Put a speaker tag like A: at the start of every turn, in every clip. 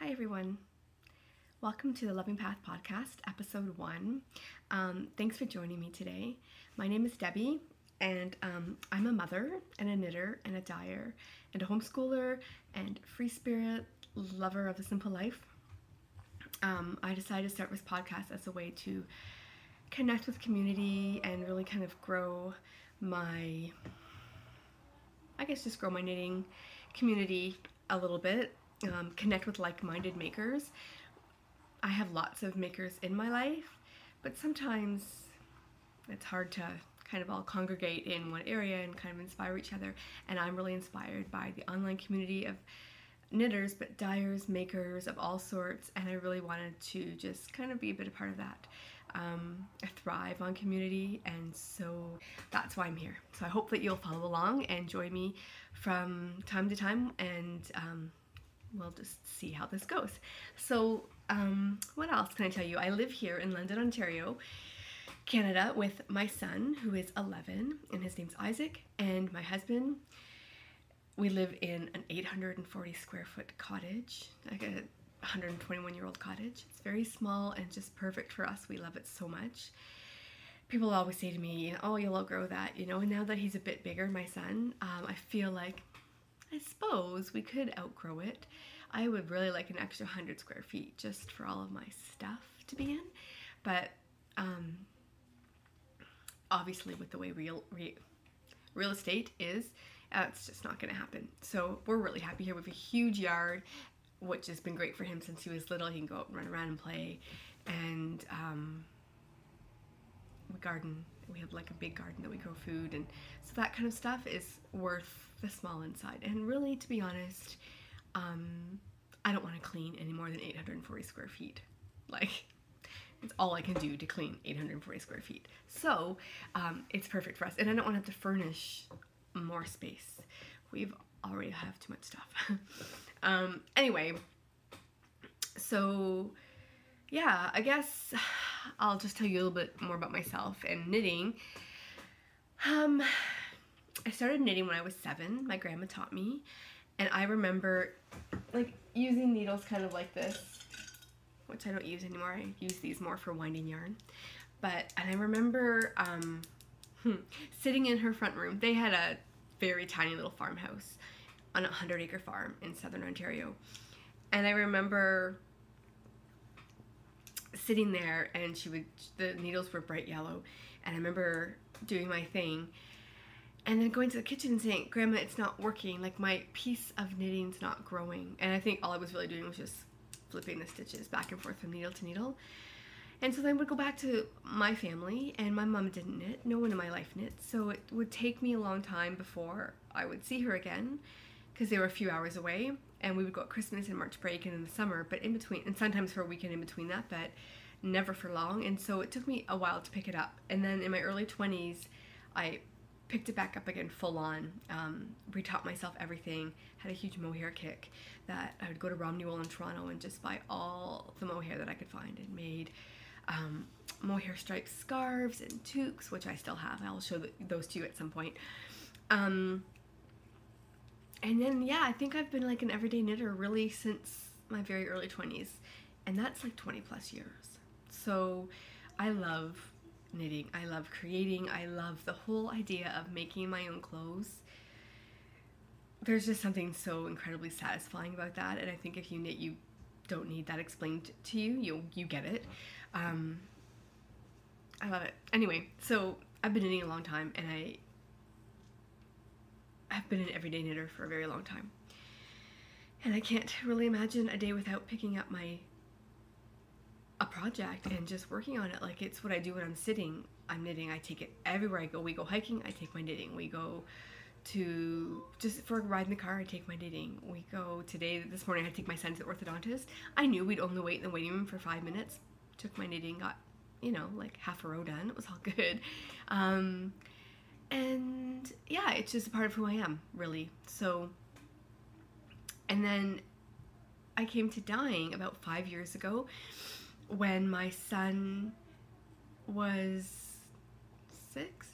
A: Hi everyone. Welcome to the Loving Path Podcast, episode 1. Thanks for joining me today. My name is Debbie, and I'm a mother and a knitter and a dyer and a homeschooler and free spirit lover of the simple life. I decided to start this podcast as a way to connect with community and really kind of grow my knitting community a little bit. Connect with like-minded makers. I have lots of makers in my life, but sometimes it's hard to kind of all congregate in one area and kind of inspire each other. And I'm really inspired by the online community of knitters, but dyers, makers of all sorts, and I really wanted to just kind of be a bit a part of that. I thrive on community, and so that's why I'm here. So I hope that you'll follow along and join me from time to time, and we'll just see how this goes. So what else can I tell you? I live here in London, Ontario, Canada, with my son, who is 11, and his name's Isaac, and my husband. We live in an 840 square foot cottage, like a 121-year-old cottage. It's very small and just perfect for us. We love it so much. People always say to me, oh, you'll outgrow that, and now that he's a bit bigger, my son, I feel like I suppose we could outgrow it. I would really like an extra 100 square feet just for all of my stuff to be in, but obviously with the way real estate is, it's just not going to happen. So we're really happy here. We have a huge yard, which has been great for him since he was little. He can go out and run around and play, and we garden. We have like a big garden that we grow food, and so that kind of stuff is worth the small inside. And really, to be honest, I don't want to clean any more than 840 square feet. Like, it's all I can do to clean 840 square feet. So it's perfect for us, and I don't want to have to furnish more space. We've already have too much stuff. Anyway, so yeah, I guess I'll just tell you a little bit more about myself and knitting. I started knitting when I was 7. My grandma taught me, and I remember like using needles kind of like this, which I don't use anymore. I use these more for winding yarn. And I remember sitting in her front room. They had a very tiny little farmhouse on a 100-acre farm in southern Ontario, and I remember sitting there, and the needles were bright yellow, and I remember doing my thing and then going to the kitchen and saying, Grandma, it's not working, like my piece of knitting's not growing. And I think all I was really doing was just flipping the stitches back and forth from needle to needle. And so then I would go back to my family, and my mom didn't knit. No one in my life knit. So it would take me a long time before I would see her again, because they were a few hours away, and we would go at Christmas and March break and in the summer, but in between, and sometimes for a weekend in between that, but never for long. And so it took me a while to pick it up. And then in my early 20s, I picked it back up again full on, retaught myself everything, had a huge mohair kick that I would go to Romney Wool in Toronto and just buy all the mohair that I could find, and made mohair striped scarves and toques, which I still have. I'll show those to you at some point. And then, yeah, I think I've been like an everyday knitter really since my very early 20s, and that's like 20 plus years. So I love knitting, I love creating, I love the whole idea of making my own clothes. There's just something so incredibly satisfying about that, and I think if you knit, you don't need that explained to you. You get it. I love it. Anyway, so I've been knitting a long time, and I've been an everyday knitter for a very long time. And I can't really imagine a day without picking up a project and just working on it. Like, it's what I do when I'm sitting. I'm knitting. I take it everywhere I go. We go hiking, I take my knitting. We go to, just for a ride in the car, I take my knitting. We go this morning I take my son to the orthodontist. I knew we'd only wait in the waiting room for 5 minutes. Took my knitting, got, like half a row done. It was all good. And yeah, it's just a part of who I am, really. So, and then I came to dyeing about 5 years ago when my son was 6.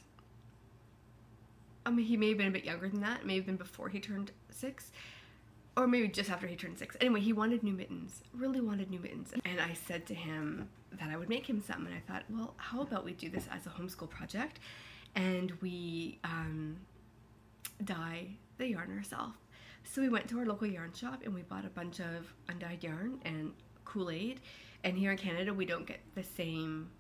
A: He may have been a bit younger than that. It may have been before he turned 6. or maybe just after he turned 6. Anyway, he wanted new mittens, really wanted new mittens. And I said to him that I would make him some, and I thought, well, how about we do this as a homeschool project, and we dye the yarn ourselves. So we went to our local yarn shop and we bought a bunch of undyed yarn and Kool-Aid. And here in Canada, we don't get the same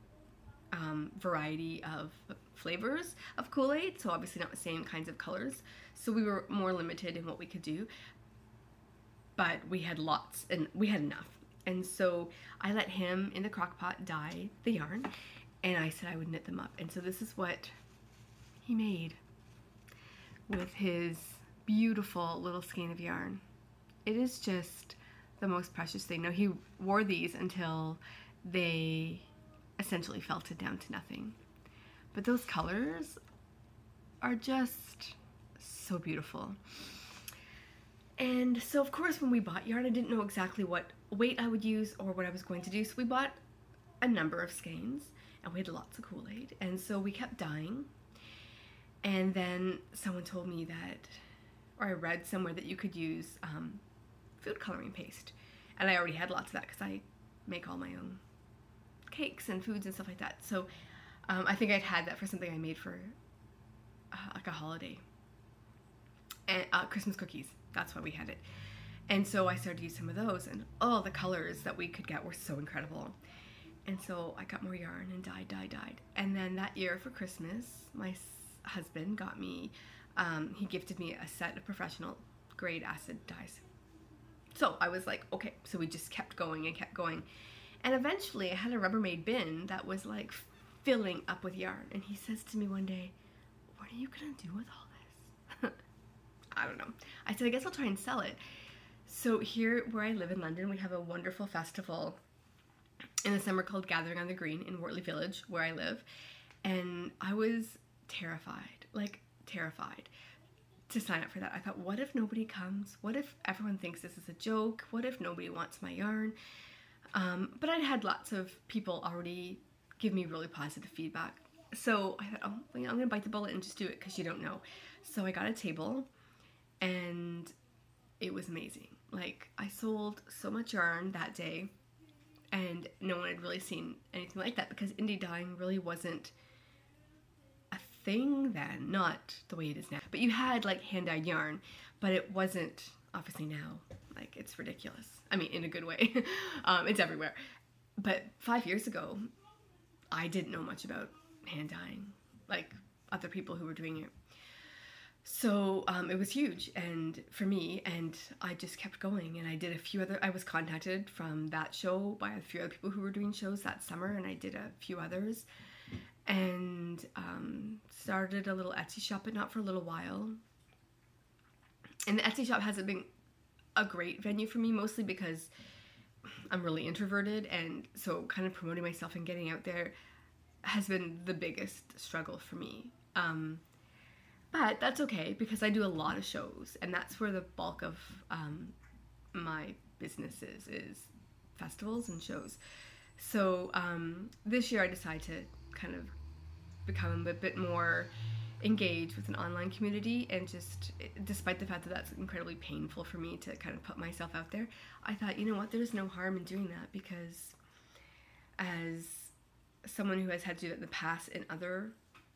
A: variety of flavors of Kool-Aid, so obviously not the same kinds of colors. So we were more limited in what we could do, but we had lots and we had enough. And so I let him in the crock pot dye the yarn, and I said I would knit them up. And so this is what he made with his beautiful little skein of yarn. It is just the most precious thing. Now, he wore these until they essentially felted down to nothing. But those colors are just so beautiful. And so, of course, when we bought yarn, I didn't know exactly what weight I would use or what I was going to do. So we bought a number of skeins, and we had lots of Kool-Aid. And so we kept dyeing. And then someone told me that, or I read somewhere that you could use food coloring paste. And I already had lots of that because I make all my own cakes and foods and stuff like that. So I think I'd had that for something I made for like a holiday. And Christmas cookies. That's why we had it. And so I started to use some of those, and oh, the colors that we could get were so incredible. And so I got more yarn and dyed. And then that year for Christmas, my husband got me, he gifted me a set of professional grade acid dyes. So I was like, okay, so we just kept going and kept going. And eventually I had a Rubbermaid bin that was like filling up with yarn. And he says to me one day, what are you gonna do with all this? I don't know. I said, I guess I'll try and sell it. So here where I live in London, we have a wonderful festival in the summer called Gathering on the Green in Wortley Village, where I live. And I was terrified, like terrified to sign up for that. I thought, what if nobody comes? What if everyone thinks this is a joke? What if nobody wants my yarn? But I'd had lots of people already give me really positive feedback. So I thought, oh, I'm gonna bite the bullet and just do it because you don't know. So I got a table, and it was amazing. Like, I sold so much yarn that day, and no one had really seen anything like that because indie dyeing really wasn't a thing then, not the way it is now. But you had like hand-dyed yarn, but it wasn't, obviously now, like, it's ridiculous. I mean, in a good way. It's everywhere. But 5 years ago, I didn't know much about hand dyeing, like other people who were doing it. So it was huge and for me, and I just kept going, and I did a few other, I was contacted from that show by a few other people who were doing shows that summer, and I did a few others, and started a little Etsy shop, but not for a little while. And the Etsy shop hasn't been a great venue for me, mostly because I'm really introverted, and so kind of promoting myself and getting out there has been the biggest struggle for me. But that's okay because I do a lot of shows, and that's where the bulk of my business is festivals and shows. So this year I decided to kind of become a bit more engaged with an online community, and just, despite the fact that that's incredibly painful for me to kind of put myself out there, I thought, you know what, there's no harm in doing that, because as someone who has had to do that in the past in other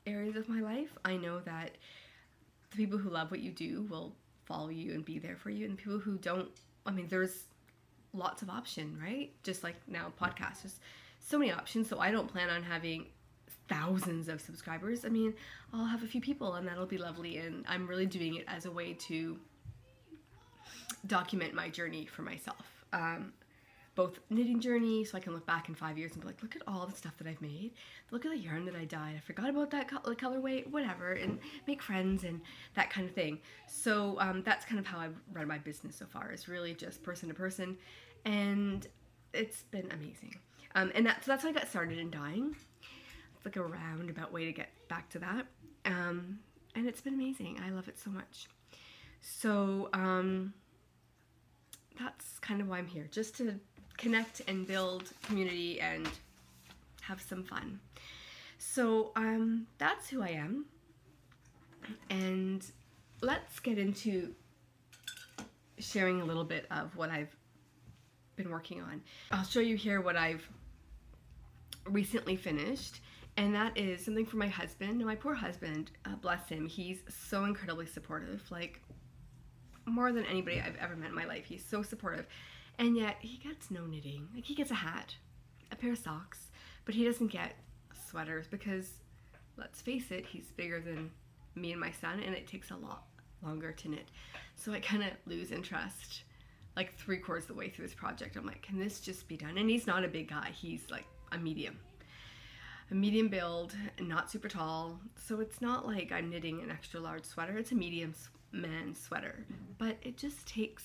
A: areas of my life, I know that the people who love what you do will follow you and be there for you, and the people who don't, I mean, there's lots of option, right? Just like now podcasts, there's so many options. So I don't plan on having thousands of subscribers. I mean, I'll have a few people, and that'll be lovely, and I'm really doing it as a way to document my journey for myself. Both knitting journey, so I can look back in 5 years and be like, look at all the stuff that I've made. Look at the yarn that I dyed. I forgot about that colorway, whatever, and make friends and that kind of thing. So that's kind of how I've run my business so far, is really just person to person, and it's been amazing. And so that's how I got started in dyeing. It's like a roundabout way to get back to that. And it's been amazing. I love it so much. So that's kind of why I'm here, just to connect and build community and have some fun. So that's who I am, and let's get into sharing a little bit of what I've been working on. I'll show you here what I've recently finished, and that is something for my husband. My poor husband, bless him, he's so incredibly supportive, like more than anybody I've ever met in my life. He's so supportive, and yet he gets no knitting. Like, he gets a hat, a pair of socks, but he doesn't get sweaters because, let's face it, he's bigger than me and my son, and it takes a lot longer to knit. So I kind of lose interest like 3/4 of the way through this project. I'm like, can this just be done? And he's not a big guy. He's like a medium build, not super tall. So it's not like I'm knitting an extra large sweater. It's a medium man sweater, but it just takes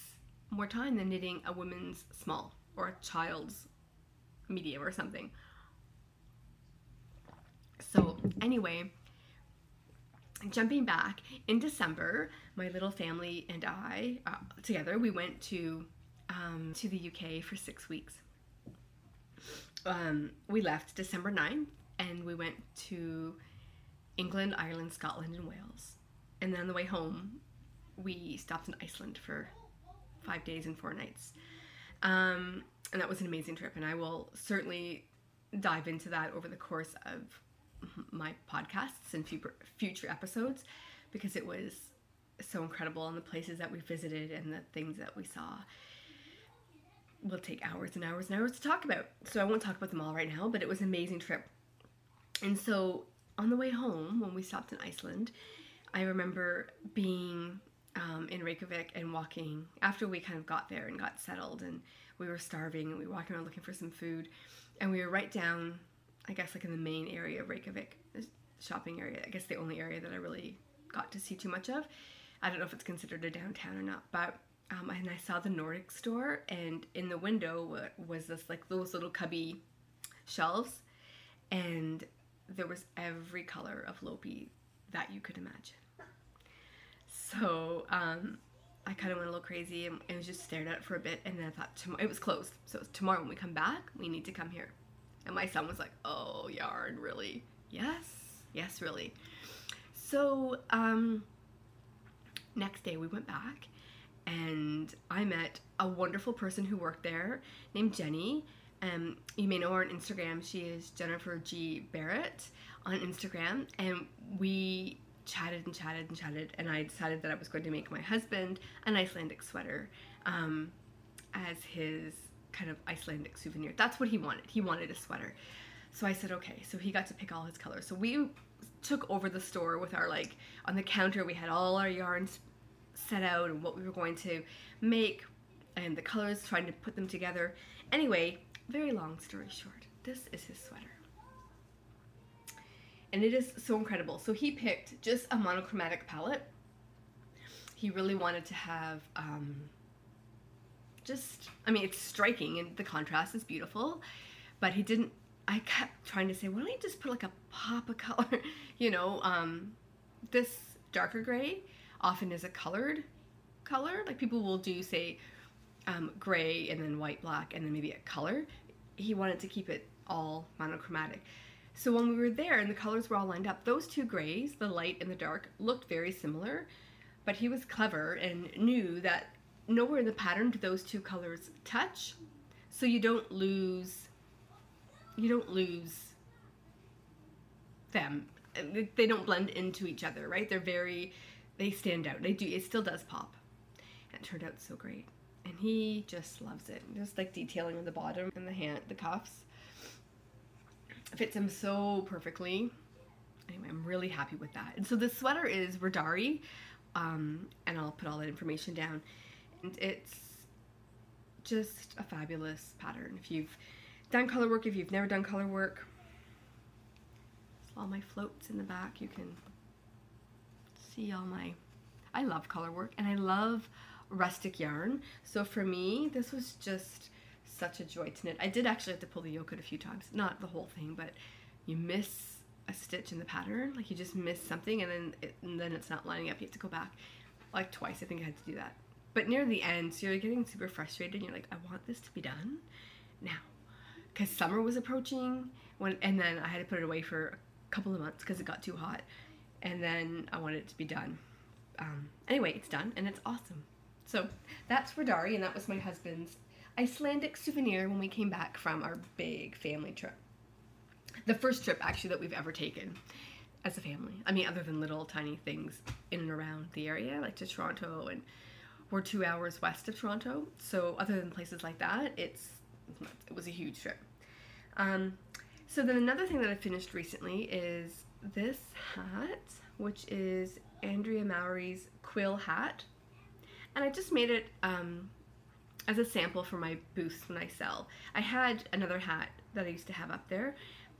A: more time than knitting a woman's small or a child's medium or something. So anyway, jumping back, in December, my little family and I, together, we went to the UK for 6 weeks. We left December 9th, and we went to England, Ireland, Scotland, and Wales. And then on the way home, we stopped in Iceland for 5 days and 4 nights. And that was an amazing trip, and I will certainly dive into that over the course of my podcasts and future episodes, because it was so incredible, and the places that we visited and the things that we saw will take hours and hours and hours to talk about. So I won't talk about them all right now, but it was an amazing trip. And so on the way home, when we stopped in Iceland, I remember being in Reykjavik and walking, after we kind of got there and got settled, and we were starving, and we were walking around looking for some food, and we were right down, I guess, like in the main area of Reykjavik, the shopping area, I guess the only area that I really got to see too much of. I don't know if it's considered a downtown or not, but and I saw the Nordic store, and in the window was this, like, those little cubby shelves, and there was every color of Lopi that you could imagine. So I kind of went a little crazy and was just stared at it for a bit, and then I thought, it was closed, so tomorrow when we come back, we need to come here. And my son was like, oh, yarn, really? Yes, really. So next day we went back, and I met a wonderful person who worked there named Jenny. You may know her on Instagram. She is Jennifer G. Barrett on Instagram, and we chatted and chatted and chatted, and I decided that I was going to make my husband an Icelandic sweater as his kind of Icelandic souvenir. That's what he wanted. He wanted a sweater. So I said, okay. So he got to pick all his colors. So we took over the store with our, like, on the counter we had all our yarns set out and what we were going to make and the colors, trying to put them together. Anyway, very long story short, this is his sweater. And it is so incredible. So he picked just a monochromatic palette. He really wanted to have it's striking, and the contrast is beautiful, but he didn't, I kept trying to say, why don't you just put like a pop of color, you know, this darker gray often is a colored color, like people will do, say, gray and then white, black, and then maybe a color. He wanted to keep it all monochromatic. So when we were there and the colors were all lined up, those two grays, the light and the dark, looked very similar, but he was clever and knew that nowhere in the pattern do those two colors touch, so you don't lose them. They don't blend into each other, right? They stand out. It still does pop. And it turned out so great. And he just loves it. Just like detailing on the bottom and the cuffs. Fits him so perfectly. Anyway, I'm really happy with that. And so the sweater is Radari, and I'll put all that information down. And it's just a fabulous pattern. If you've done color work, if you've never done color work, all my floats in the back, you can see all my, I love color work, and I love rustic yarn. So for me, this was just such a joy to knit. I did actually have to pull the yoke out a few times, not the whole thing, but you miss a stitch in the pattern, like you just miss something, and then it's not lining up. You have to go back like twice. I think I had to do that. But near the end, so you're getting super frustrated, and you're like, I want this to be done now, because summer was approaching, and then I had to put it away for a couple of months because it got too hot, and then I wanted it to be done. Anyway, it's done, and it's awesome. So that's for Dari, and that was my husband's Icelandic souvenir when we came back from our big family trip. The first trip, actually, that we've ever taken as a family. I mean, other than little tiny things in and around the area, like to Toronto, and we're 2 hours west of Toronto. So other than places like that, it was a huge trip. So then another thing that I finished recently is this hat, which is Andrea Mowry's quill hat. And I just made it as a sample for my booths when I sell. I had another hat that I used to have up there,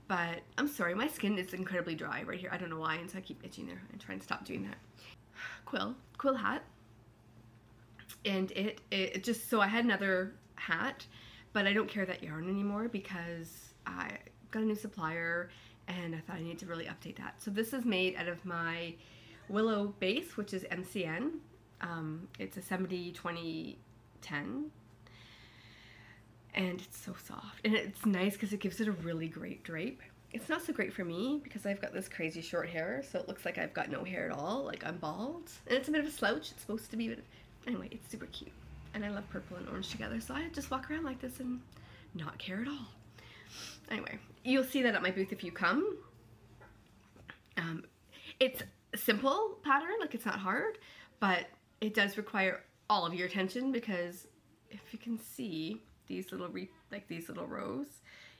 A: but I'm sorry, my skin is incredibly dry right here. I don't know why, and so I keep itching there and trying to stop doing that. Quill hat. And it just, so I had another hat, but I don't carry that yarn anymore because I got a new supplier and I thought I needed to really update that. So this is made out of my Willow base, which is MCN. It's a 70-20-10. And it's so soft. And it's nice because it gives it a really great drape. It's not so great for me because I've got this crazy short hair, so it looks like I've got no hair at all, like I'm bald. And it's a bit of a slouch, it's supposed to be, but anyway, it's super cute. And I love purple and orange together, so I just walk around like this and not care at all. Anyway, you'll see that at my booth if you come. It's a simple pattern, like it's not hard, but it does require all of your attention because if you can see these little rows,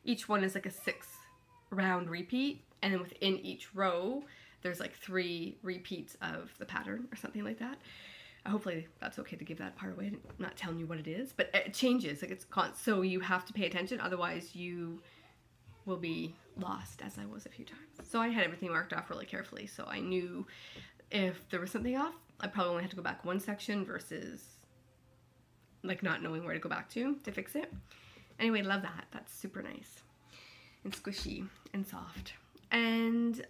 A: each one is like a 6-round repeat, and then within each row there's like 3 repeats of the pattern or something like that. Hopefully that's okay to give that part away. I'm not telling you what it is, but it changes, like it's constant, so you have to pay attention, otherwise you will be lost, as I was a few times. So I had everything marked off really carefully, so I knew if there was something off, I probably only had to go back one section versus like not knowing where to go back to fix it. Anyway, love that. That's super nice and squishy and soft. And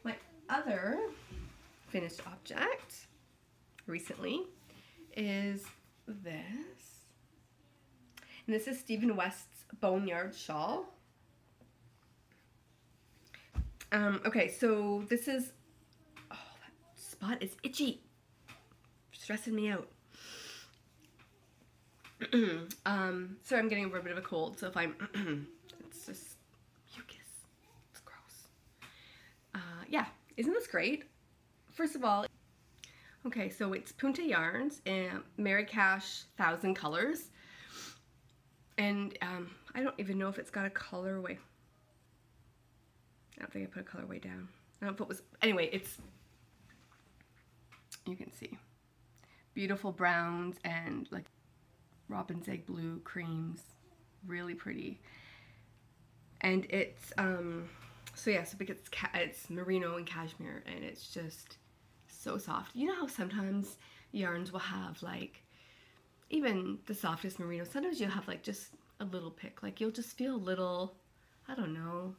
A: my other finished object recently is this. And this is Stephen West's Boneyard Shawl. Okay, so this is, oh, that spot is itchy. Stressing me out. Sorry, I'm getting over a bit of a cold, so if I'm, it's just mucus. It's gross. Yeah, isn't this great? First of all, okay, so it's Punta Yarns and Mary Cash 1000 Colors. And I don't even know if it's got a colorway. I don't think I put a colorway down. I don't know if it was, anyway, it's, you can see, beautiful browns and like robin's egg blue creams, really pretty. And it's, so yeah, so because it's merino and cashmere, and it's just so soft. You know how sometimes yarns will have like, even the softest merino, sometimes you'll have like just a little pick, like you'll just feel a little, I don't know,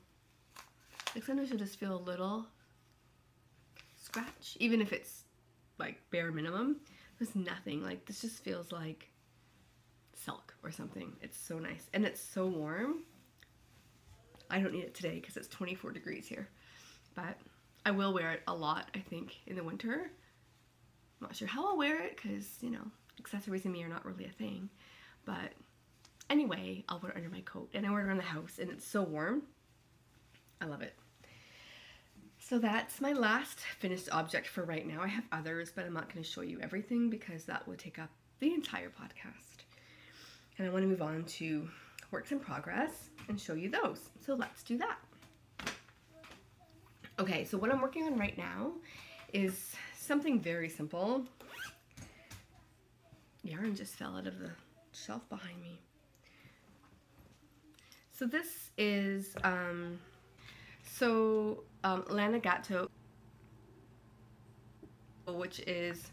A: like sometimes you'll just feel a little scratch, even if it's like bare minimum. There's nothing, like this just feels like silk or something. It's so nice, and it's so warm. I don't need it today because it's 24 degrees here, but I will wear it a lot, I think, in the winter. I'm not sure how I'll wear it because, you know, accessories in me are not really a thing, but anyway, I'll wear it under my coat, and I wear it around the house, and it's so warm. I love it. So that's my last finished object for right now. I have others, but I'm not going to show you everything because that would take up the entire podcast. And I want to move on to works in progress and show you those. So let's do that. Okay, so what I'm working on right now is something very simple. Yarn just fell out of the shelf behind me. So this is Lana Gatto, which is,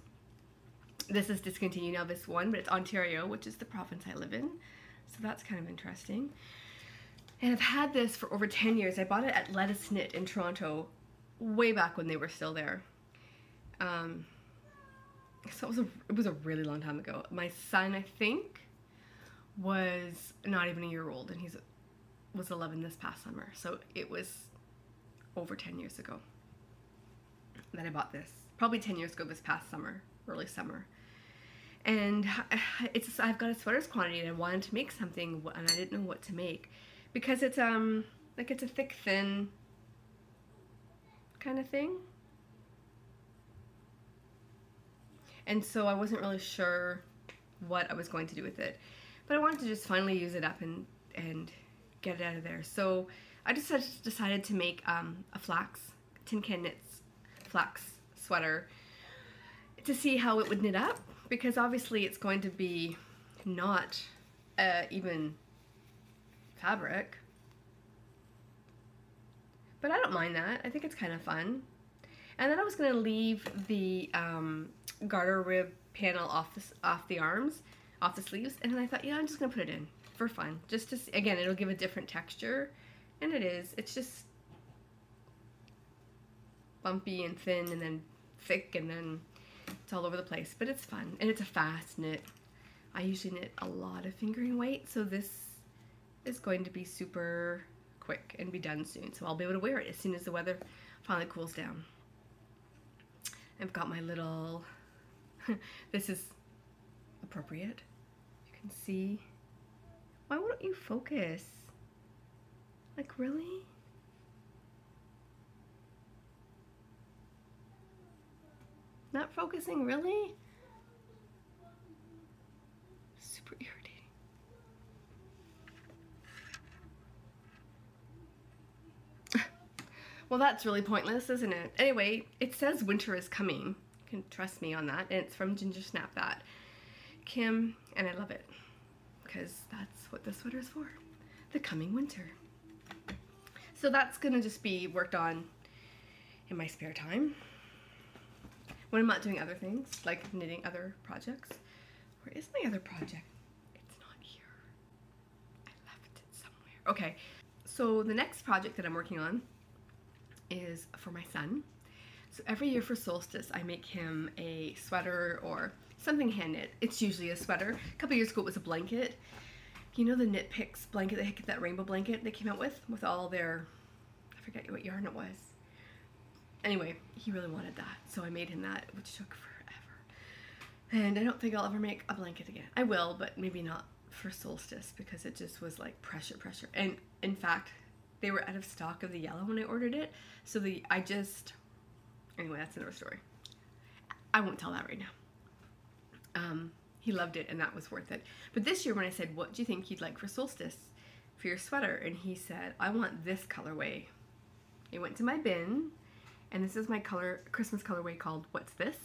A: this is discontinued now, this one, but it's Ontario, which is the province I live in. So that's kind of interesting. And I've had this for over 10 years. I bought it at Lettuce Knit in Toronto way back when they were still there. So it was a really long time ago. My son, I think, was not even a year old, and was 11 this past summer. So it was over 10 years ago that I bought this. Probably 10 years ago this past summer early summer. And I've got a sweater's quantity and I wanted to make something and I didn't know what to make because it's like it's a thick, thin kind of thing. And so I wasn't really sure what I was going to do with it, but I wanted to just finally use it up and get it out of there. So I just decided to make a Tin Can Knits flax sweater to see how it would knit up, because obviously it's going to be not even fabric, but I don't mind that. I think it's kind of fun. And then I was going to leave the garter rib panel off the arms, off the sleeves, and then I thought, yeah, I'm just going to put it in for fun, just to see. Again, it'll give a different texture, and it's just bumpy and thin and then thick and then it's all over the place, but it's fun and it's a fast knit. I usually knit a lot of fingering weight, so this is going to be super quick and be done soon, so I'll be able to wear it as soon as the weather finally cools down. I've got my little this is appropriate, you can see. Why won't you focus? Like, really? Not focusing, really? Super irritating. Well, that's really pointless, isn't it? Anyway, it says winter is coming. You can trust me on that. And it's from Ginger Snap That. Kim, and I love it because that's what this sweater is for. The coming winter. So that's gonna just be worked on in my spare time when I'm not doing other things, like knitting other projects. Where is my other project? It's not here. I left it somewhere. Okay, so the next project that I'm working on is for my son. So every year for solstice, I make him a sweater or something hand knit. It's usually a sweater. A couple years ago, it was a blanket. You know the Knit Picks blanket, that rainbow blanket they came out with all their, I forget what yarn it was. Anyway, he really wanted that, so I made him that, which took forever. And I don't think I'll ever make a blanket again. I will, but maybe not for solstice, because it just was like pressure. And in fact, they were out of stock of the yellow when I ordered it, so anyway, that's another story. I won't tell that right now. He loved it, and that was worth it. But this year when I said, what do you think you'd like for solstice for your sweater? And he said, I want this colorway. He went to my bin, and this is my Christmas colorway called What's This?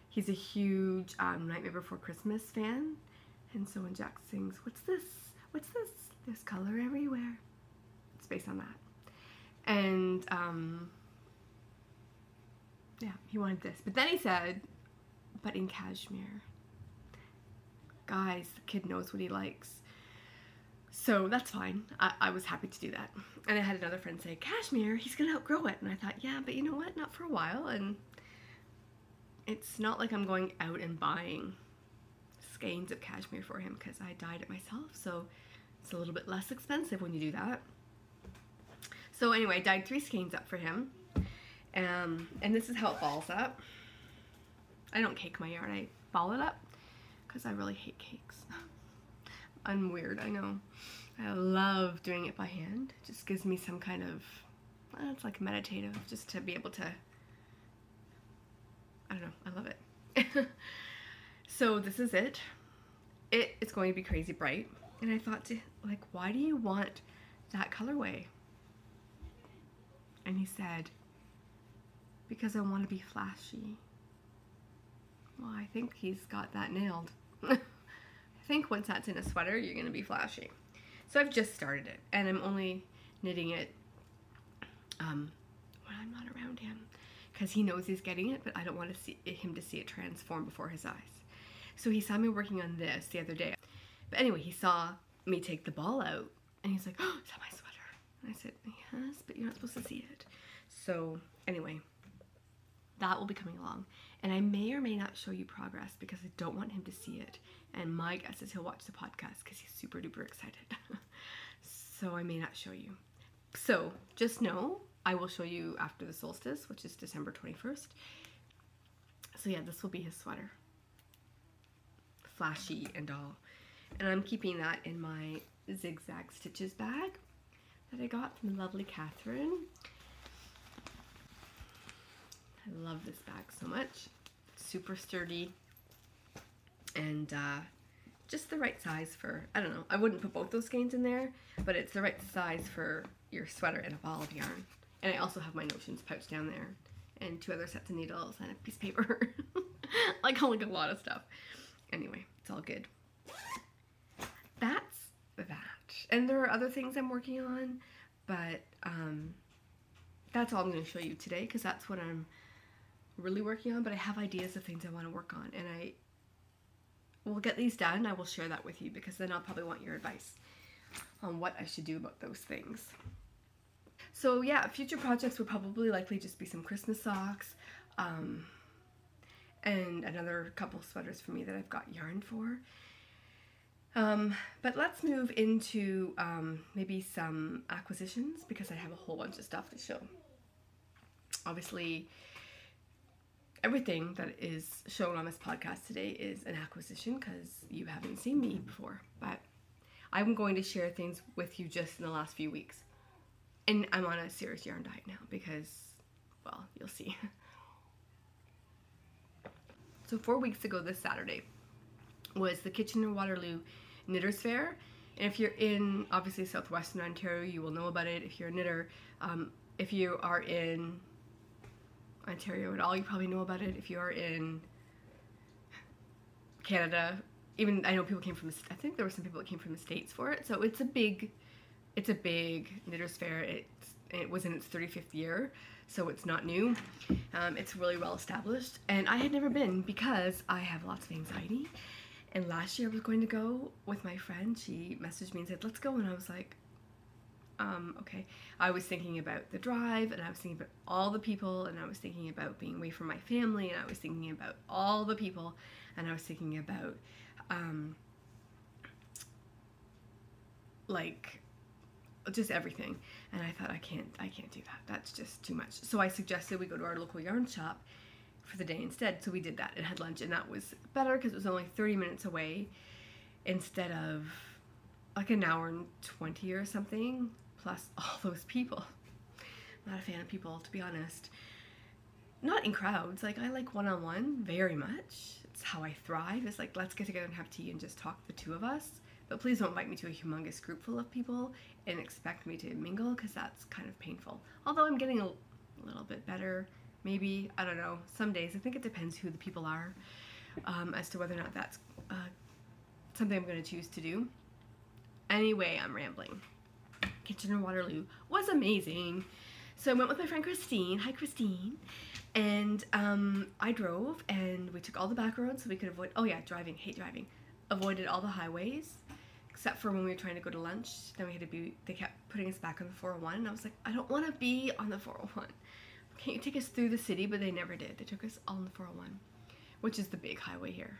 A: He's a huge Nightmare Before Christmas fan, and so when Jack sings, what's this? What's this? There's color everywhere. It's based on that. And yeah, he wanted this. But then he said, but in cashmere. Guys, the kid knows what he likes. So that's fine. I was happy to do that. And I had another friend say, cashmere, he's gonna outgrow it. And I thought, yeah, but you know what? Not for a while. And it's not like I'm going out and buying skeins of cashmere for him, because I dyed it myself. So it's a little bit less expensive when you do that. So anyway, I dyed 3 skeins up for him. And this is how it balls up. I don't cake my yarn, I ball it up, because I really hate cakes. I'm weird, I know. I love doing it by hand. It just gives me some kind of, it's like meditative, just to be able to, I don't know, I love it. So this is it. It's going to be crazy bright. And I thought, like, why do you want that colorway? And he said, because I want to be flashy. Well, I think he's got that nailed. I think once that's in a sweater, you're going to be flashy. So I've just started it, and I'm only knitting it when I'm not around him, because he knows he's getting it, but I don't want him to see it transform before his eyes. So he saw me working on this the other day. But anyway, he saw me take the ball out, and he's like, oh, is that my sweater? And I said, yes, but you're not supposed to see it. So anyway, that will be coming along. And I may or may not show you progress, because I don't want him to see it. And my guess is he'll watch the podcast because he's super duper excited. So I may not show you. So just know I will show you after the solstice, which is December 21st. So yeah, this will be his sweater. Flashy and all. And I'm keeping that in my zigzag stitches bag that I got from the lovely Catherine. I love this bag so much. It's super sturdy and just the right size for, I don't know, I wouldn't put both those skeins in there, but it's the right size for your sweater and a ball of yarn. And I also have my notions pouch down there and 2 other sets of needles and a piece of paper. like a lot of stuff. Anyway, it's all good. That's that. And there are other things I'm working on, but that's all I'm going to show you today because that's what I'm really working on. But I have ideas of things I want to work on, and I will get these done. I will share that with you because then I'll probably want your advice on what I should do about those things. So yeah, future projects would probably likely just be some Christmas socks, and another couple sweaters for me that I've got yarn for. But let's move into maybe some acquisitions because I have a whole bunch of stuff to show. Obviously, everything that is shown on this podcast today is an acquisition because you haven't seen me before, but I'm going to share things with you just in the last few weeks. And I'm on a serious yarn diet now because, well, you'll see. So 4 weeks ago this Saturday was the Kitchener-Waterloo Knitters Fair. And if you're in, obviously, southwestern Ontario, you will know about it. If you're a knitter, if you are in Ontario at all, you probably know about it. If you are in Canada, even I know people came from the, I think there were some people that came from the States for it. So it's a big knitters fair. It was in its 35th year, so it's not new. It's really well established, and I had never been because I have lots of anxiety. And last year I was going to go with my friend. She messaged me and said, let's go, and I was like, okay. I was thinking about the drive, and I was thinking about all the people, and I was thinking about being away from my family, and I was thinking about all the people, and I was thinking about like just everything. And I thought, I can't do that. That's just too much. So I suggested we go to our local yarn shop for the day instead. So we did that and had lunch, and that was better because it was only 30 minutes away instead of like an hour and 20 or something, plus all those people. I'm not a fan of people, to be honest. Not in crowds. Like, I like one-on-one very much. It's how I thrive. It's like, let's get together and have tea and just talk, the 2 of us. But please don't invite me to a humongous group full of people and expect me to mingle, because that's kind of painful. Although I'm getting a little bit better, maybe, I don't know, some days. I think it depends who the people are, as to whether or not that's something I'm going to choose to do. Anyway, I'm rambling. Kitchener-Waterloo was amazing. So I went with my friend Christine. Hi, Christine. And I drove, and we took all the back roads so we could avoid, oh yeah, driving, hate driving. Avoided all the highways, except for when we were trying to go to lunch. Then we had to be, they kept putting us back on the 401, and I was like, I don't want to be on the 401. Can't you take us through the city? But they never did. They took us on the 401, which is the big highway here.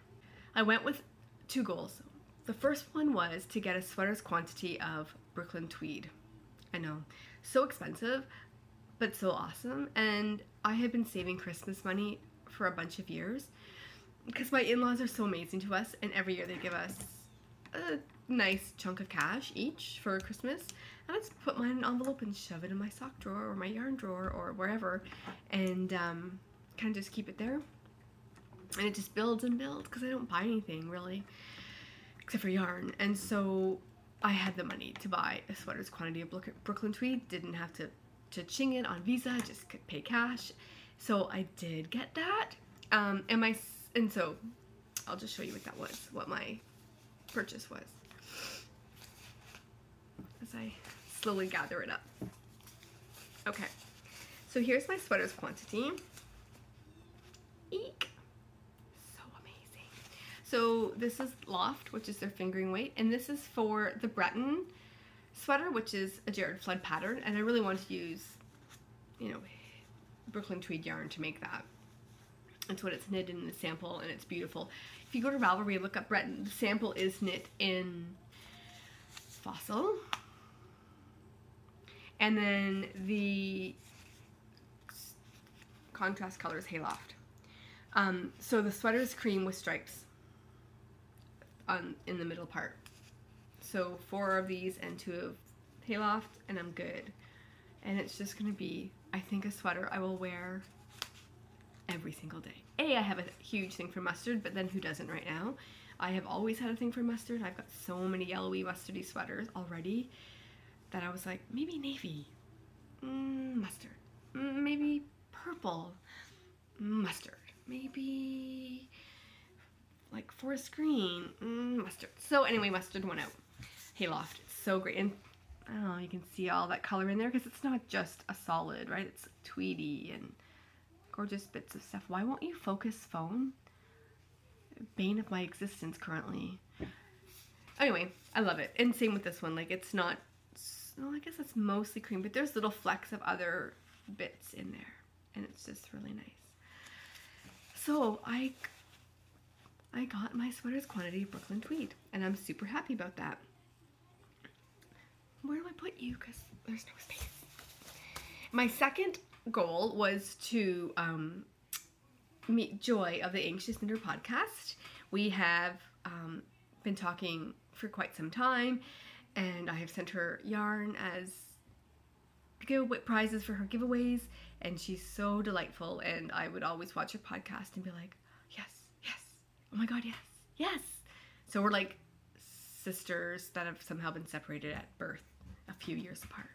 A: I went with 2 goals. The first one was to get a sweater's quantity of Brooklyn tweed. I know, so expensive, but so awesome. And I had been saving Christmas money for a bunch of years because my in-laws are so amazing to us, and every year they give us a nice chunk of cash each for Christmas. And I just put mine in an envelope and shove it in my sock drawer or my yarn drawer or wherever, and kind of just keep it there. And it just builds and builds because I don't buy anything really except for yarn. And so I had the money to buy a sweater's quantity of Brooklyn tweed. Didn't have to ching it on Visa, just could pay cash. So I did get that. And so I'll just show you what that was, what my purchase was, as I slowly gather it up. Okay, so here's my sweater's quantity. Eek. So amazing. So this is Loft, which is their fingering weight, and this is for the Breton sweater, which is a Jared Flood pattern, and I really want to use, you know, Brooklyn tweed yarn to make that. That's what it's knit in the sample, and it's beautiful. If you go to Ravelry and look up Breton, the sample is knit in Fossil. And then the contrast color is Hayloft. So the sweater is cream with stripes in the middle part. So 4 of these and 2 of Hayloft, and I'm good. And it's just gonna be, I think, a sweater I will wear every single day. I have a huge thing for mustard, but then who doesn't right now? I have always had a thing for mustard. I've got so many yellowy mustardy sweaters already that I was like, maybe navy, mustard, maybe purple, mustard, maybe like forest green, mustard. So anyway, mustard went out. Hayloft, it's so great. And I don't know, you can see all that color in there because it's not just a solid, right? It's tweedy and gorgeous bits of stuff. Why won't you focus, phone? Bane of my existence currently. Anyway, I love it. And same with this one. Like, it's not, well, I guess it's mostly cream, but there's little flecks of other bits in there. And it's just really nice. So I got my sweaters quantity Brooklyn tweed, and I'm super happy about that. Where do I put you? Because there's no space. My second goal was to meet Joy of the Anxious Knitter podcast. We have been talking for quite some time, and I have sent her yarn as prizes for her giveaways, and she's so delightful, and I would always watch her podcast and be like, yes, yes, oh my god, yes, yes. So we're like sisters that have somehow been separated at birth a few years apart.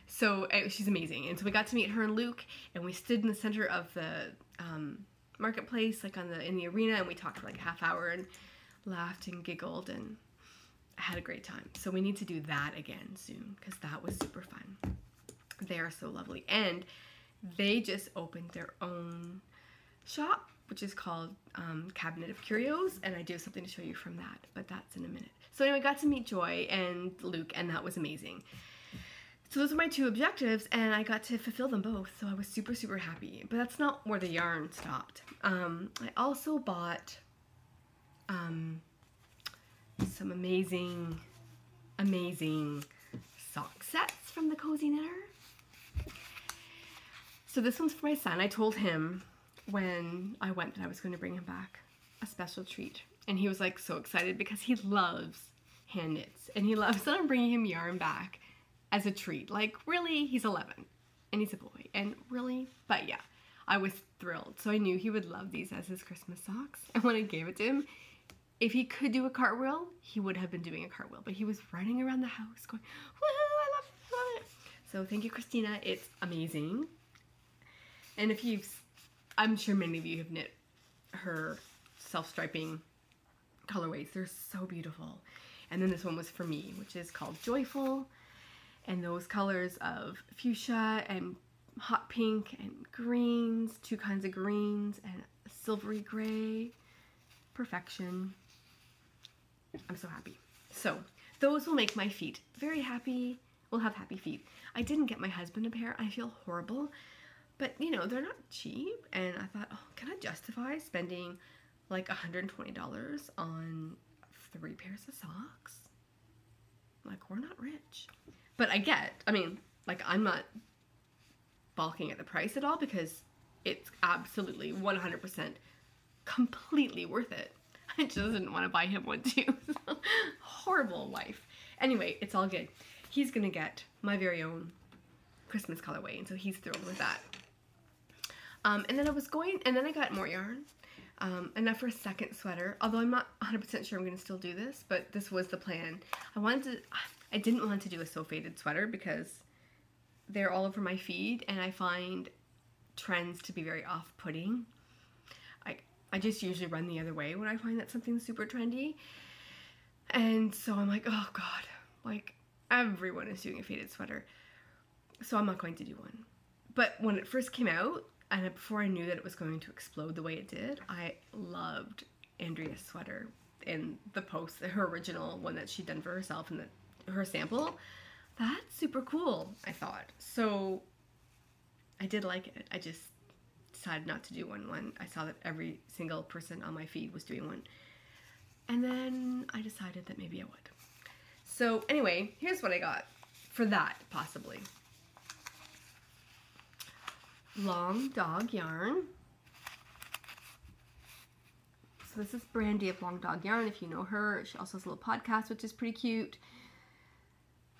A: So she's amazing. And so we got to meet her and Luke, and we stood in the center of the marketplace, like in the arena, and we talked for like a half hour and laughed and giggled and had a great time. So we need to do that again soon because that was super fun. They are so lovely. And they just opened their own shop, which is called Cabinet of Curios, and I do have something to show you from that, but that's in a minute. So anyway, I got to meet Joy and Luke, and that was amazing. So those are my 2 objectives, and I got to fulfill them both, so I was super, super happy. But that's not where the yarn stopped. I also bought some amazing, amazing sock sets from the Cozy Knitter. So this one's for my son. I told him when I went that I was going to bring him back a special treat. And he was like so excited because he loves hand knits. And he loves that I'm bringing him yarn back as a treat. Like, really, he's 11 and he's a boy. And really, but yeah, I was thrilled. So I knew he would love these as his Christmas socks. And when I gave it to him, if he could do a cartwheel, he would have been doing a cartwheel. But he was running around the house going, woohoo, I love it. So thank you, Christina. It's amazing. And if I'm sure many of you have knit her self-striping colorways. They're so beautiful. And then this one was for me, which is called Joyful. And those colors of fuchsia and hot pink and greens, 2 kinds of greens and silvery gray. Perfection. I'm so happy. So those will make my feet very happy. We'll have happy feet. I didn't get my husband a pair. I feel horrible. But, you know, they're not cheap. And I thought, oh, can I justify spending like $120 on 3 pairs of socks? Like, we're not rich. But I mean, like, I'm not balking at the price at all because it's absolutely 100% completely worth it. I just didn't want to buy him one too. Horrible life. Anyway, it's all good. He's gonna get my very own Christmas colorway, and so he's thrilled with that. And then I got more yarn. Enough for a second sweater, although I'm not 100% sure I'm going to still do this, but this was the plan. I didn't want to do a sew faded sweater because they're all over my feed, and I find trends to be very off-putting. I just usually run the other way when I find that something's super trendy. And so I'm like, oh god, like everyone is doing a faded sweater. So I'm not going to do one. But when it first came out, and before I knew that it was going to explode the way it did, I loved Andrea's sweater in the post, her original one that she'd done for herself and her sample. That's super cool, I thought. So I did like it. I just decided not to do one when I saw that every single person on my feed was doing one. And then I decided that maybe I would. So anyway, here's what I got for that, possibly. Long dog yarn. So this is Brandy of Long Dog Yarn, if you know her. She also has a little podcast, which is pretty cute.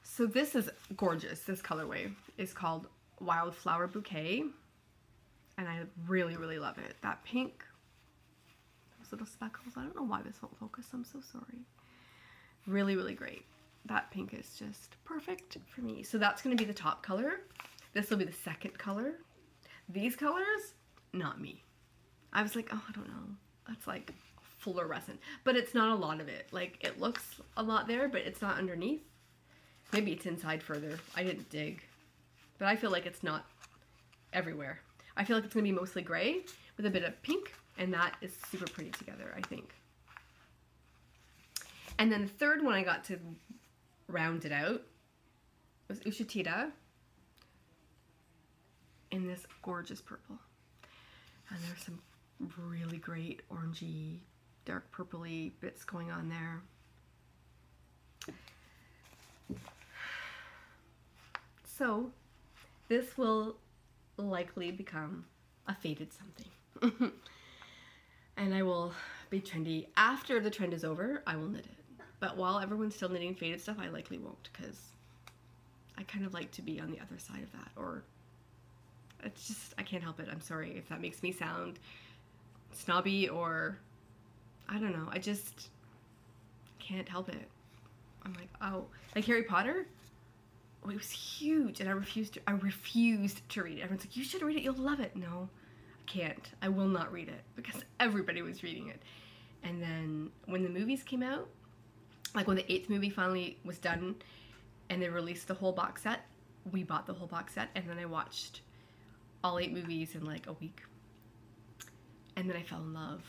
A: So this is gorgeous. This colorway is called Wildflower Bouquet. And I really, really love it. That pink, those little speckles. I don't know why this won't focus. I'm so sorry. Really, really great. That pink is just perfect for me. So that's going to be the top color. This will be the second color. These colors, not me. I was like, oh, I don't know. That's like fluorescent. But it's not a lot of it. Like, it looks a lot there, but it's not underneath. Maybe it's inside further. I didn't dig. But I feel like it's not everywhere. I feel like it's going to be mostly gray with a bit of pink. And that is super pretty together, I think. And then the third one I got to round it out was Ushatita in this gorgeous purple. And there's some really great orangey, dark purpley bits going on there. So this will likely become a faded something. And I will be trendy. After the trend is over, I will knit it. But while everyone's still knitting faded stuff, I likely won't, because I kind of like to be on the other side of that. Or it's just, I can't help it. I'm sorry if that makes me sound snobby, or I don't know. I just can't help it. I'm like, oh, like Harry Potter? Oh, it was huge, and I refused to read it. Everyone's like, you should read it, you'll love it. No, I can't. I will not read it, because everybody was reading it. And then when the movies came out, like when the 8th movie finally was done and they released the whole box set, we bought the whole box set, and then I watched all 8 movies in like a week. And then I fell in love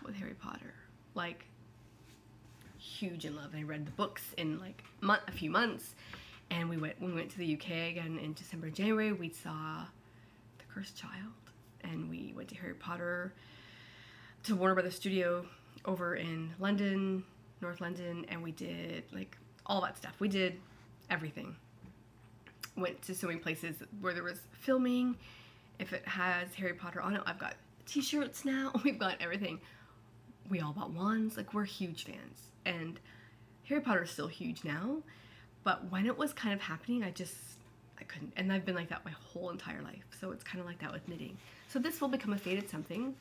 A: with Harry Potter. Like, huge in love. And I read the books in like a few months. And when we went to the UK again in December and January, we saw The Cursed Child. And we went to Harry Potter, to Warner Brothers Studio over in London, North London, and we did like all that stuff. We did everything. Went to so many places where there was filming. If it has Harry Potter on it, I've got t-shirts now. We've got everything. We all bought wands. Like, we're huge fans. And Harry Potter is still huge now. But when it was kind of happening, I couldn't. And I've been like that my whole entire life. So it's kind of like that with knitting. So this will become a faded something.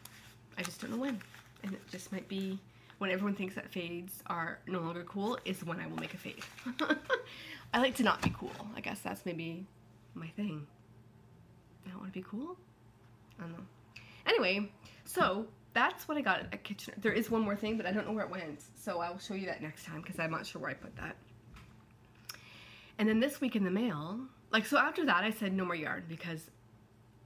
A: I just don't know when. And it just might be when everyone thinks that fades are no longer cool is when I will make a fade. I like to not be cool. I guess that's maybe my thing. I don't want to be cool? I don't know. Anyway, so that's what I got at Kitchener. There is one more thing, but I don't know where it went. So I will show you that next time, because I'm not sure where I put that. And then this week in the mail, like, so after that I said no more yarn, because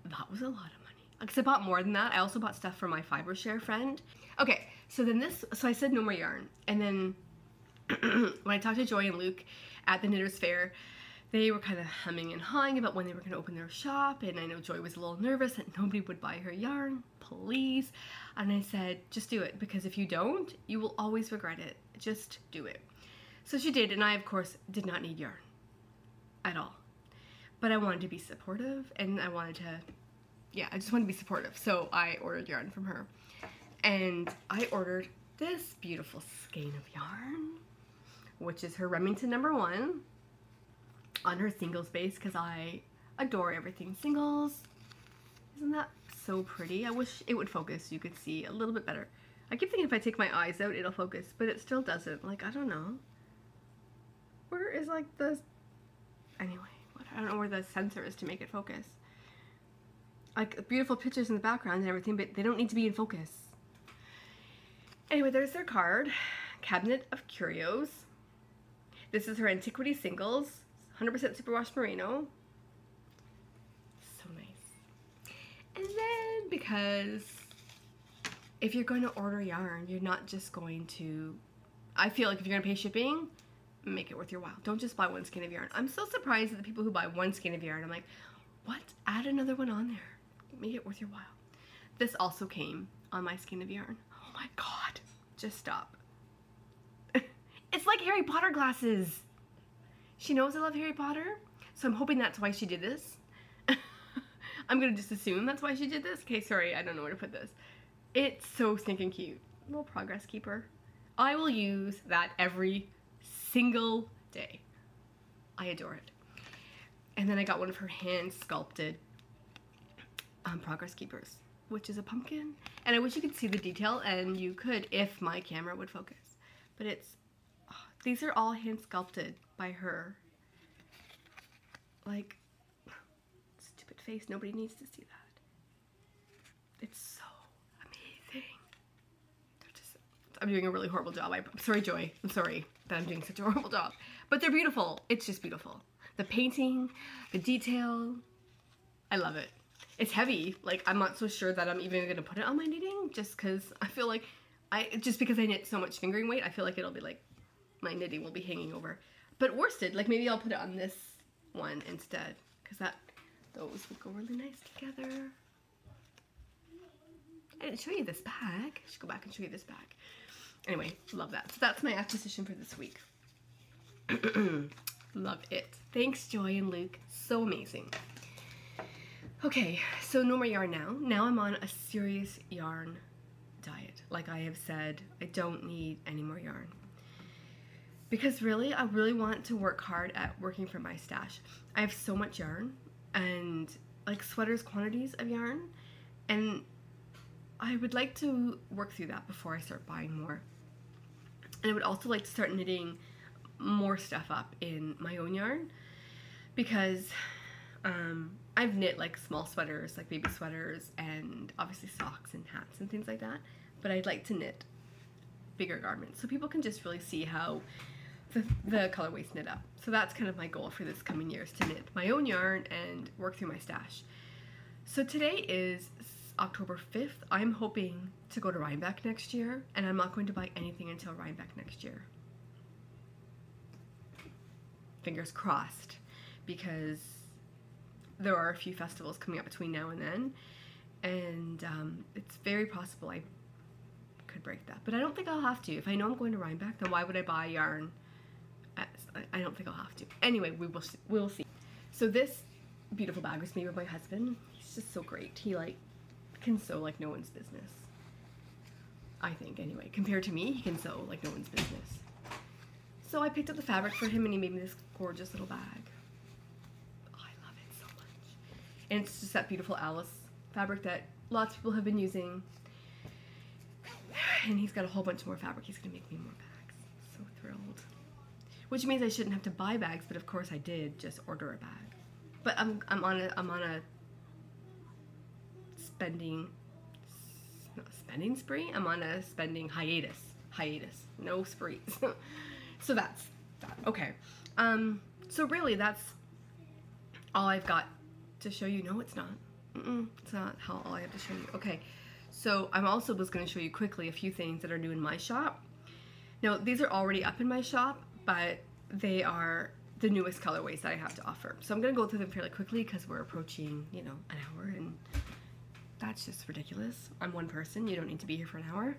A: that was a lot of money. Because I bought more than that. I also bought stuff for my fibre share friend. Okay, so then so I said no more yarn. And then when I talked to Joy and Luke at the Knitters Fair, they were kind of humming and hawing about when they were going to open their shop. And I know Joy was a little nervous that nobody would buy her yarn. Please. And I said, just do it, because if you don't, you will always regret it. Just do it. So she did, and I, of course, did not need yarn at all. But I wanted to be supportive, and I wanted to, yeah, I just wanted to be supportive. So I ordered yarn from her. And I ordered this beautiful skein of yarn, which is her Remington #1 on her singles base, because I adore everything singles. Isn't that so pretty? I wish it would focus so you could see a little bit better. I keep thinking if I take my eyes out, it'll focus, but it still doesn't. Like, I don't know. Where is like the, anyway, I don't know where the sensor is to make it focus. Like, beautiful pictures in the background and everything, but they don't need to be in focus. Anyway, there's their card. Cabinet of Curios. This is her Antiquity Singles. 100% superwash merino. So nice. And then, because if you're going to order yarn, you're not just going to, I feel like if you're going to pay shipping, make it worth your while. Don't just buy one skein of yarn. I'm so surprised at the people who buy one skein of yarn. I'm like, what? Add another one on there. Make it worth your while. This also came on my skein of yarn. Oh my god. Just stop. It's like Harry Potter glasses. She knows I love Harry Potter, so I'm hoping that's why she did this. I'm gonna just assume that's why she did this. Okay, sorry, I don't know where to put this. It's so stinking cute. little progress keeper. I will use that every single day. I adore it. And then I got one of her hand sculpted progress keepers, which is a pumpkin. And I wish you could see the detail, and you could if my camera would focus. But it's, oh, these are all hand sculpted by her. Like, stupid face, nobody needs to see that. It's so amazing. I'm doing a really horrible job. I'm sorry, Joy. I'm sorry that I'm doing such a horrible job. But they're beautiful. It's just beautiful. The painting, the detail, I love it. It's heavy. Like, I'm not so sure that I'm even going to put it on my knitting, just because I feel like, just because I knit so much fingering weight, I feel like it'll be like, my knitting will be hanging over. But worsted, like maybe I'll put it on this one instead, because those will go really nice together. I didn't show you this bag. I should go back and show you this bag. Anyway, love that. So that's my acquisition for this week. Love it. Thanks, Joy and Luke. So amazing. Okay, so no more yarn now. Now I'm on a serious yarn diet. Like I have said, I don't need any more yarn. Because really, I really want to work hard at working for my stash. I have so much yarn and like sweaters quantities of yarn, and I would like to work through that before I start buying more. And I would also like to start knitting more stuff up in my own yarn, because I've knit like small sweaters, like baby sweaters, and obviously socks and hats and things like that, but I'd like to knit bigger garments so people can just really see how the colorways knit up. So that's kind of my goal for this coming year, is to knit my own yarn and work through my stash. So today is October 5th. I'm hoping to go to Rhinebeck next year, and I'm not going to buy anything until Rhinebeck next year. Fingers crossed, because there are a few festivals coming up between now and then, and it's very possible I could break that. But I don't think I'll have to. If I know I'm going to Rhinebeck, then why would I buy yarn? I don't think I'll have to. Anyway, we'll see. So this beautiful bag was made by my husband. He's just so great. He like can sew like no one's business. I think, anyway. Compared to me, he can sew like no one's business. So I picked up the fabric for him, and he made me this gorgeous little bag. Oh, I love it so much. And it's just that beautiful Alice fabric that lots of people have been using. And he's got a whole bunch more fabric. He's gonna make me more bags. So thrilled. Which means I shouldn't have to buy bags, but of course I did just order a bag. But I'm on a spending spree. I'm on a spending hiatus. No sprees. So that's that. Okay. So really that's all I've got to show you. No, it's not. It's not all I have to show you. Okay. So I'm also was going to show you quickly a few things that are new in my shop. Now these are already up in my shop, but they are the newest colorways that I have to offer. So I'm going to go through them fairly quickly because we're approaching, you know, an hour, and that's just ridiculous. I'm one person. You don't need to be here for an hour.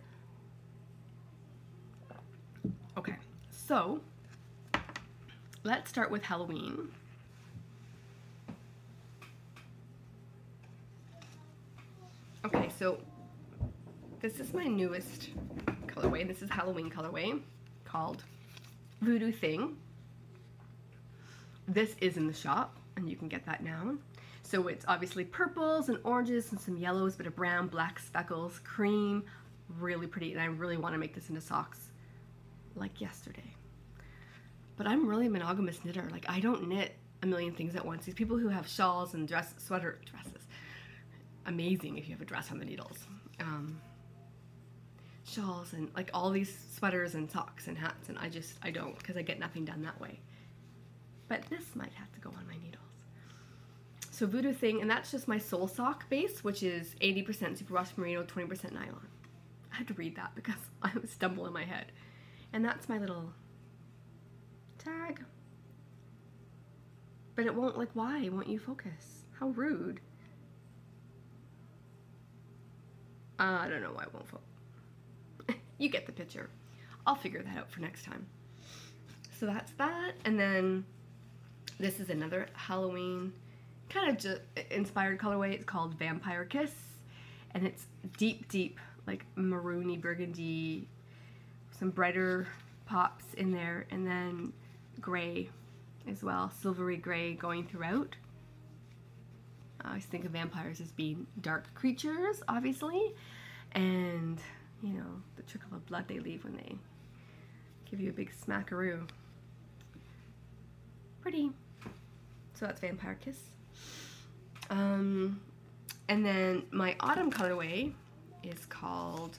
A: Okay, so let's start with Halloween. Okay, so this is my newest colorway. This is Halloween colorway called Voodoo Thing. This is in the shop, and you can get that now. So it's obviously purples and oranges and some yellows, but a brown, black speckles, cream, really pretty. And I really want to make this into socks like yesterday. But I'm really a monogamous knitter. Like, I don't knit a million things at once. These people who have shawls and dresses, amazing if you have a dress on the needles. Shawls and like all these sweaters and socks and hats, and I don't, because I get nothing done that way. But this might have to go on my needles. So Voodoo Thing, and that's just my sole sock base, which is 80% superwash merino, 20% nylon. I had to read that because I would stumble in my head. And that's my little tag. But it won't, like, why won't you focus? How rude. I don't know why it won't focus. You get the picture. I'll figure that out for next time. So that's that, and then this is another Halloween kind of just inspired colorway. It's called Vampire Kiss, and it's deep, deep like maroony burgundy, some brighter pops in there, and then gray as well, silvery gray going throughout. I always think of vampires as being dark creatures, obviously, and you know, the trickle of blood they leave when they give you a big smackaroo. Pretty. So that's Vampire Kiss. And then my autumn colorway is called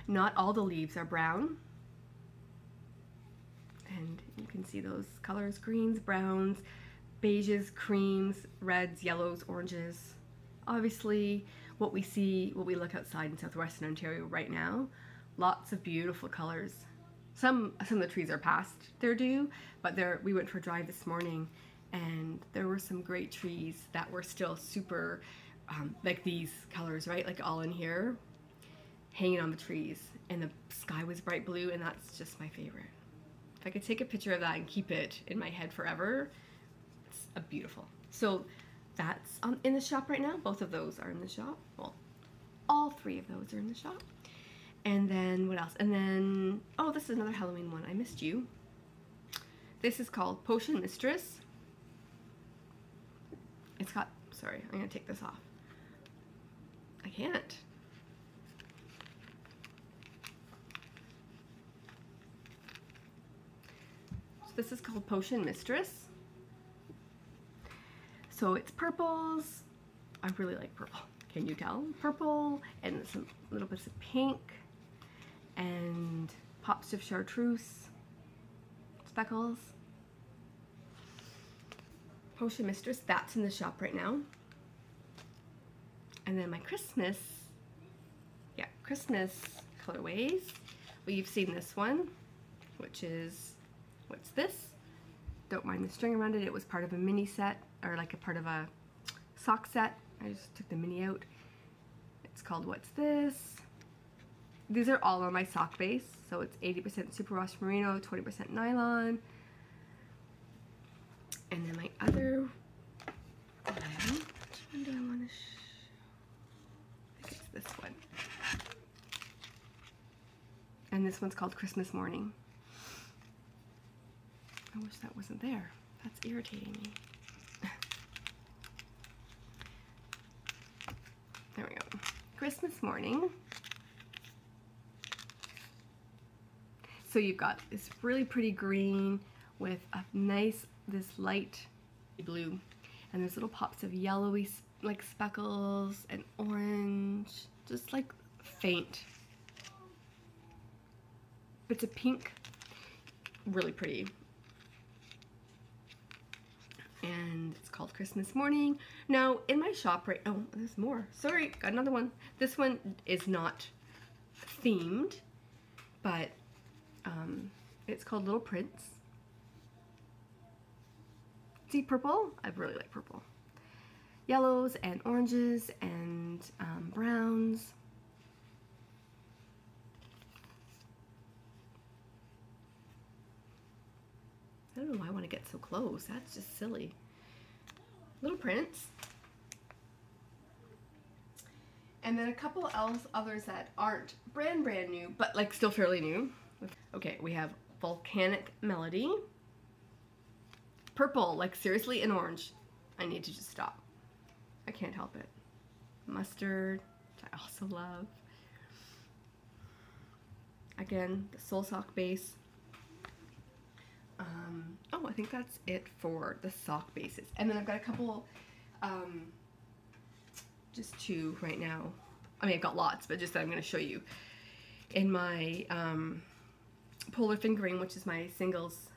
A: Not All the Leaves Are Brown. And you can see those colors: greens, browns, beiges, creams, reds, yellows, oranges. Obviously, what we see, what we look outside in southwestern Ontario right now, lots of beautiful colors. Some of the trees are past their due, but we went for a drive this morning, and there were some great trees that were still super, like these colors, right? Like all in here, hanging on the trees, and the sky was bright blue, and that's just my favorite. If I could take a picture of that and keep it in my head forever, it's a beautiful. So that's in the shop right now. Both of those are in the shop. Well, all three of those are in the shop. And then what else? And then, oh, this is another Halloween one. I missed you. This is called Potion Mistress. It's got, sorry, I'm gonna take this off. I can't. So this is called Potion Mistress. So it's purples. I really like purple. Can you tell? Purple and some little bits of pink and pops of chartreuse, speckles. Potion Mistress, that's in the shop right now. And then my Christmas colorways. Well, you've seen this one, which is, what's this? Don't mind the string around it. It was part of a mini set, or like a part of a sock set. I just took the mini out. It's called What's This? These are all on my sock base, so it's 80% superwash merino, 20% nylon. And then my other one, which one do I want to I think it's this one. And this one's called Christmas Morning. I wish that wasn't there. That's irritating me. There we go. Christmas Morning. So you've got this really pretty green with a nice, this light blue, and there's little pops of yellowy like speckles and orange, just like faint bits of pink. Really pretty. And it's called Christmas Morning. Now in my shop right, oh, there's more. Sorry, got another one. This one is not themed, but it's called Little Prince. See purple? I really like purple. Yellows and oranges and browns. I don't know why I want to get so close. That's just silly. Little Prince. And then a couple others that aren't brand new, but like still fairly new. Okay, we have Volcanic Melody. Purple, like seriously, and orange. I need to just stop. I can't help it. Mustard, which I also love. Again, the Soul Sock base. Oh, I think that's it for the sock bases. And then I've got a couple, just two right now. I mean, I've got lots, but just that I'm going to show you. In my Polar Fingering, which is my singles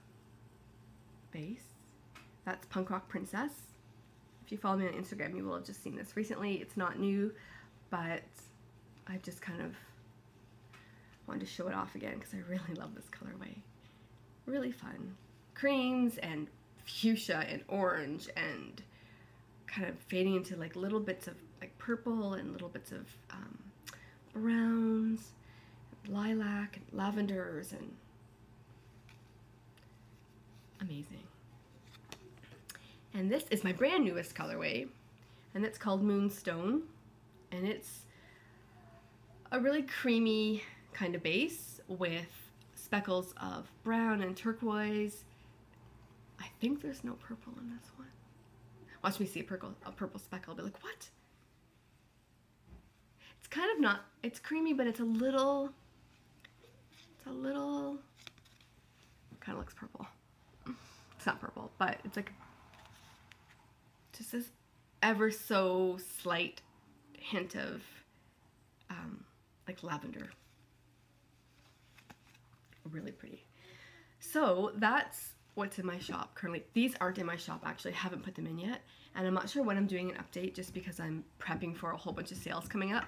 A: base, that's Punk Rock Princess. If you follow me on Instagram, you will have just seen this recently. It's not new, but I just kind of wanted to show it off again because I really love this colorway. Really fun. Creams and fuchsia and orange and kind of fading into like little bits of like purple and little bits of browns, lilac and lavenders, and amazing. And this is my brand newest colorway, and it's called Moonstone. and it's a really creamy kind of base with speckles of brown and turquoise. I think there's no purple in this one. Watch me see a purple speckle. I'll be like, what? It's kind of not, it's creamy, but it's a little, kind of looks purple. It's not purple, but it's like just this ever so slight hint of like lavender. Really pretty. So that's what's in my shop currently. These aren't in my shop actually, I haven't put them in yet, and I'm not sure when I'm doing an update just because I'm prepping for a whole bunch of sales coming up.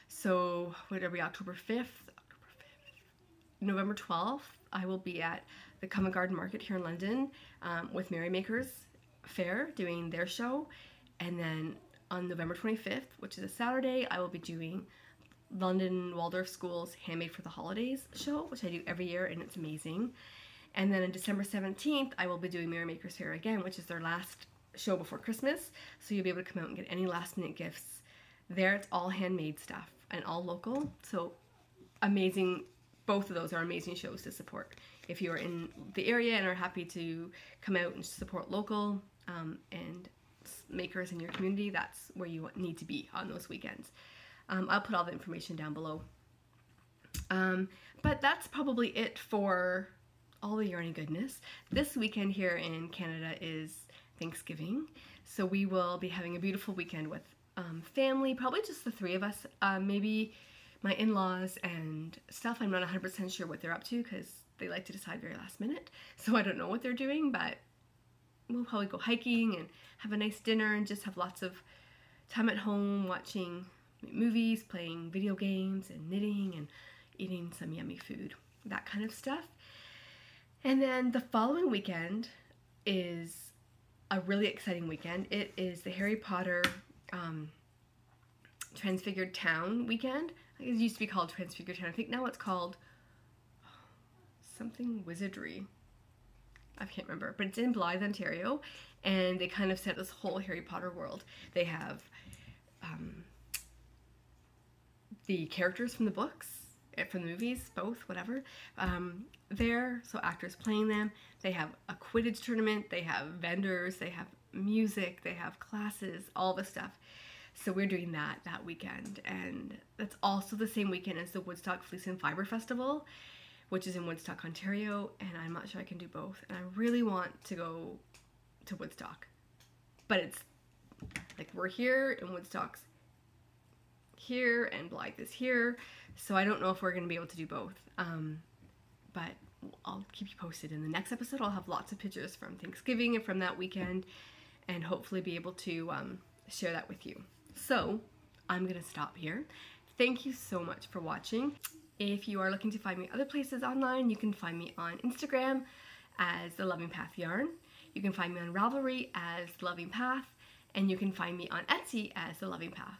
A: So what are we, October 5th? November 12th, I will be at the Covent Garden Market here in London with Merrymakers Fair doing their show, and then on November 25th, which is a Saturday, I will be doing London Waldorf School's Handmade for the Holidays show, which I do every year and it's amazing. And then on December 17th, I will be doing Merrymakers Fair again, which is their last show before Christmas. So you'll be able to come out and get any last minute gifts there. It's all handmade stuff and all local. So amazing. Both of those are amazing shows to support. If you are in the area and are happy to come out and support local and makers in your community, that's where you need to be on those weekends. I'll put all the information down below. But that's probably it for all the yarny goodness. This weekend here in Canada is Thanksgiving, so we will be having a beautiful weekend with family, probably just the three of us, maybe my in-laws and stuff. I'm not 100% sure what they're up to because they like to decide very last minute, so I don't know what they're doing, but we'll probably go hiking and have a nice dinner and just have lots of time at home watching movies, playing video games and knitting and eating some yummy food, that kind of stuff. And then the following weekend is a really exciting weekend. It is the Harry Potter Transfigured Town weekend. It used to be called Transfigured Town. I think now it's called something Wizardry. I can't remember, but it's in Blythe, Ontario, and they kind of set this whole Harry Potter world. They have the characters from the books, from the movies, both, whatever, there, so actors playing them. They have a Quidditch tournament, they have vendors, they have music, they have classes, all the stuff. So we're doing that weekend, and that's also the same weekend as the Woodstock Fleece and Fibre Festival, which is in Woodstock, Ontario, and I'm not sure I can do both, and I really want to go to Woodstock, but it's like we're here and Woodstock's here and Blythe is here, so I don't know if we're going to be able to do both, but I'll keep you posted. In the next episode I'll have lots of pictures from Thanksgiving and from that weekend, and hopefully be able to share that with you. So I'm going to stop here. Thank you so much for watching. If you are looking to find me other places online, you can find me on Instagram as The Loving Path Yarn. You can find me on Ravelry as The Loving Path, and you can find me on Etsy as The Loving Path.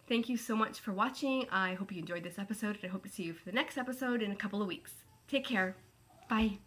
A: Thank you so much for watching. I hope you enjoyed this episode, and I hope to see you for the next episode in a couple of weeks. Take care. Bye.